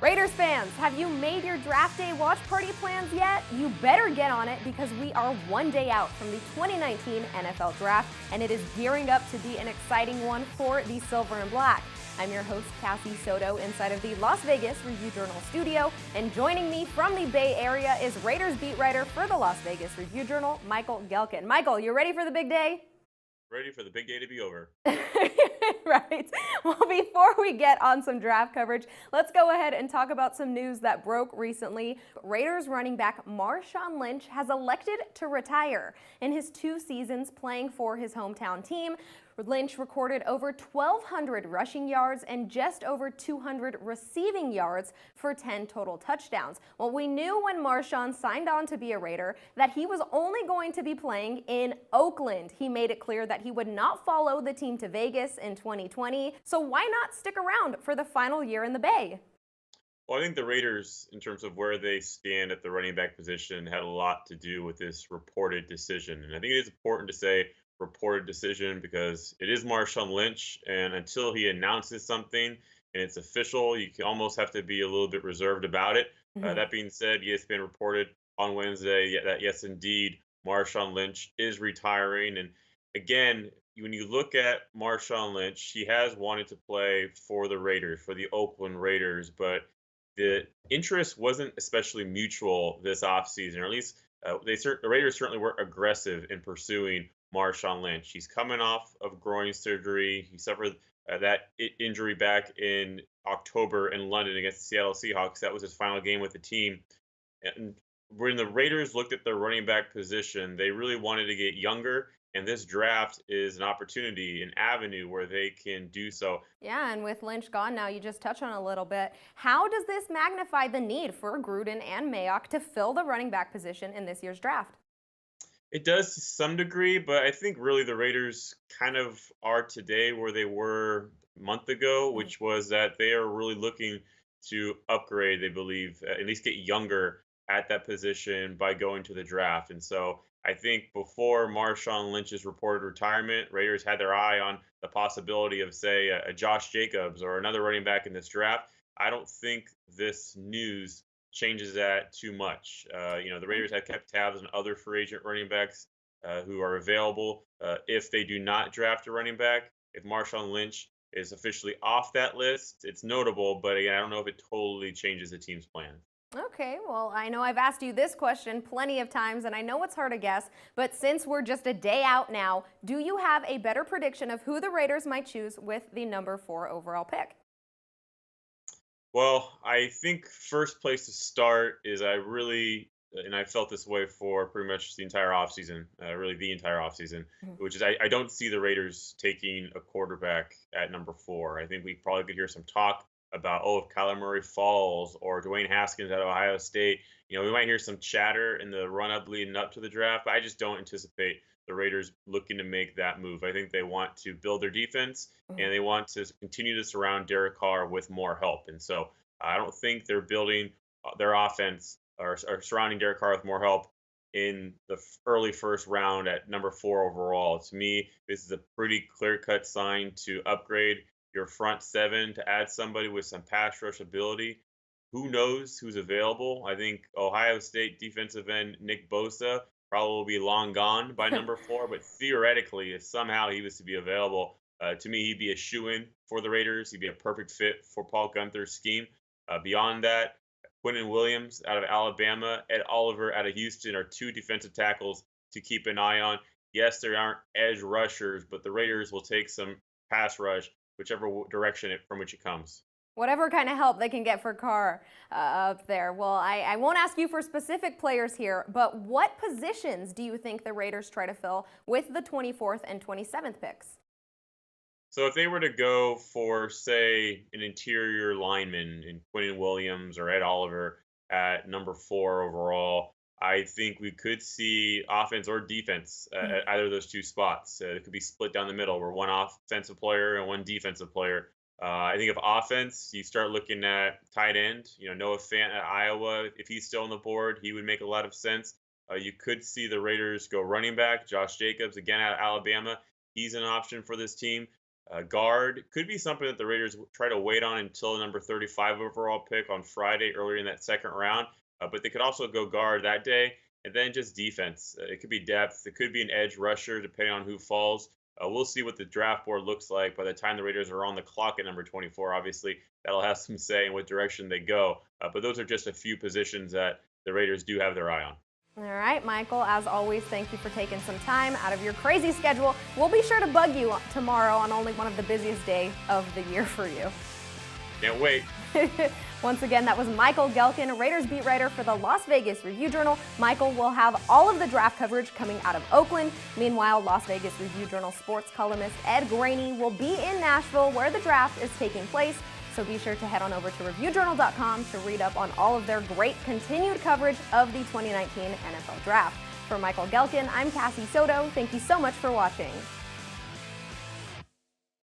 Raiders fans, have you made your draft day watch party plans yet? You better get on it because we are one day out from the 2019 NFL Draft, and it is gearing up to be an exciting one for the Silver and Black. I'm your host, Cassie Soto, inside of the Las Vegas Review-Journal studio, and joining me from the Bay Area is Raiders beat writer for the Las Vegas Review-Journal, Michael Gehlken. Michael, you ready for the big day? Ready for the big day to be over. Right. Well, before we get on some draft coverage, let's go ahead and talk about some news that broke recently. Raiders running back Marshawn Lynch has elected to retire. In his 2 seasons playing for his hometown team, Lynch recorded over 1,200 rushing yards and just over 200 receiving yards for 10 total touchdowns. Well, we knew when Marshawn signed on to be a Raider that he was only going to be playing in Oakland. He made it clear that he would not follow the team to Vegas in 2020. So why not stick around for the final year in the Bay? Well, I think the Raiders, in terms of where they stand at the running back position, had a lot to do with this reported decision. And I think it is important to say reported decision because it is Marshawn Lynch, and until he announces something and it's official, you can almost have to be a little bit reserved about it. That being said, ESPN reported on Wednesday that yes, indeed, Marshawn Lynch is retiring. And again, when you look at Marshawn Lynch, he has wanted to play for the Raiders, for the Oakland Raiders, but the interest wasn't especially mutual this offseason, or at least the Raiders certainly weren't aggressive in pursuing Marshawn Lynch. He's coming off of groin surgery. He suffered that injury back in October in London against the Seattle Seahawks. That was his final game with the team. And when the Raiders looked at their running back position, they really wanted to get younger. And this draft is an opportunity, an avenue where they can do so. Yeah, and with Lynch gone now, you just touched on a little bit. How does this magnify the need for Gruden and Mayock to fill the running back position in this year's draft? It does to some degree, but I think really the Raiders kind of are today where they were a month ago, which was that they are really looking to upgrade, they believe, at least get younger at that position by going to the draft. And so I think before Marshawn Lynch's reported retirement, Raiders had their eye on the possibility of, say, a Josh Jacobs or another running back in this draft. I don't think this news changes that too much. The Raiders have kept tabs on other free agent running backs who are available. If they do not draft a running back, if Marshawn Lynch is officially off that list, it's notable, but again, I don't know if it totally changes the team's plan. Okay, well, I know I've asked you this question plenty of times, and I know it's hard to guess, but since we're just a day out now, do you have a better prediction of who the Raiders might choose with the number 4 overall pick? Well, I think first place to start is and I felt this way for pretty much the entire offseason, really the entire offseason, which is I don't see the Raiders taking a quarterback at number 4. I think we probably could hear some talk about, if Kyler Murray falls or Dwayne Haskins at Ohio State. We might hear some chatter in the run-up leading up to the draft, but I just don't anticipate the Raiders looking to make that move. I think they want to build their defense and they want to continue to surround Derek Carr with more help. And so I don't think they're building their offense or surrounding Derek Carr with more help in the early first round at number 4 overall. To me, this is a pretty clear-cut sign to upgrade your front 7 to add somebody with some pass rush ability. Who knows who's available? I think Ohio State defensive end Nick Bosa probably will be long gone by number 4, but theoretically, if somehow he was to be available, to me, he'd be a shoo-in for the Raiders. He'd be a perfect fit for Paul Guenther's scheme. Beyond that, Quinnen Williams out of Alabama, Ed Oliver out of Houston are 2 defensive tackles to keep an eye on. Yes, there aren't edge rushers, but the Raiders will take some pass rush, whichever direction from which it comes. Whatever kind of help they can get for Carr up there. Well, I won't ask you for specific players here, but what positions do you think the Raiders try to fill with the 24th and 27th picks? So if they were to go for, say, an interior lineman in Quinnen Williams or Ed Oliver at number 4 overall, I think we could see offense or defense at either of those 2 spots. It could be split down the middle where one offensive player and one defensive player. I think of offense, you start looking at tight end. Noah Fant at Iowa, if he's still on the board, he would make a lot of sense. You could see the Raiders go running back. Josh Jacobs, again, out of Alabama. He's an option for this team. Guard could be something that the Raiders try to wait on until the number 35 overall pick on Friday, earlier in that second round. But they could also go guard that day, and then just defense. It could be depth. It could be an edge rusher, depending on who falls. We'll see what the draft board looks like by the time the Raiders are on the clock at number 24. Obviously, that'll have some say in what direction they go. But those are just a few positions that the Raiders do have their eye on. All right, Michael, as always, thank you for taking some time out of your crazy schedule. We'll be sure to bug you tomorrow on only one of the busiest days of the year for you. Can't wait. Once again, that was Michael Gehlken, Raiders beat writer for the Las Vegas Review-Journal. Michael will have all of the draft coverage coming out of Oakland. Meanwhile, Las Vegas Review-Journal sports columnist Ed Graney will be in Nashville, where the draft is taking place. So be sure to head on over to reviewjournal.com to read up on all of their great continued coverage of the 2019 NFL Draft. For Michael Gehlken, I'm Cassie Soto. Thank you so much for watching.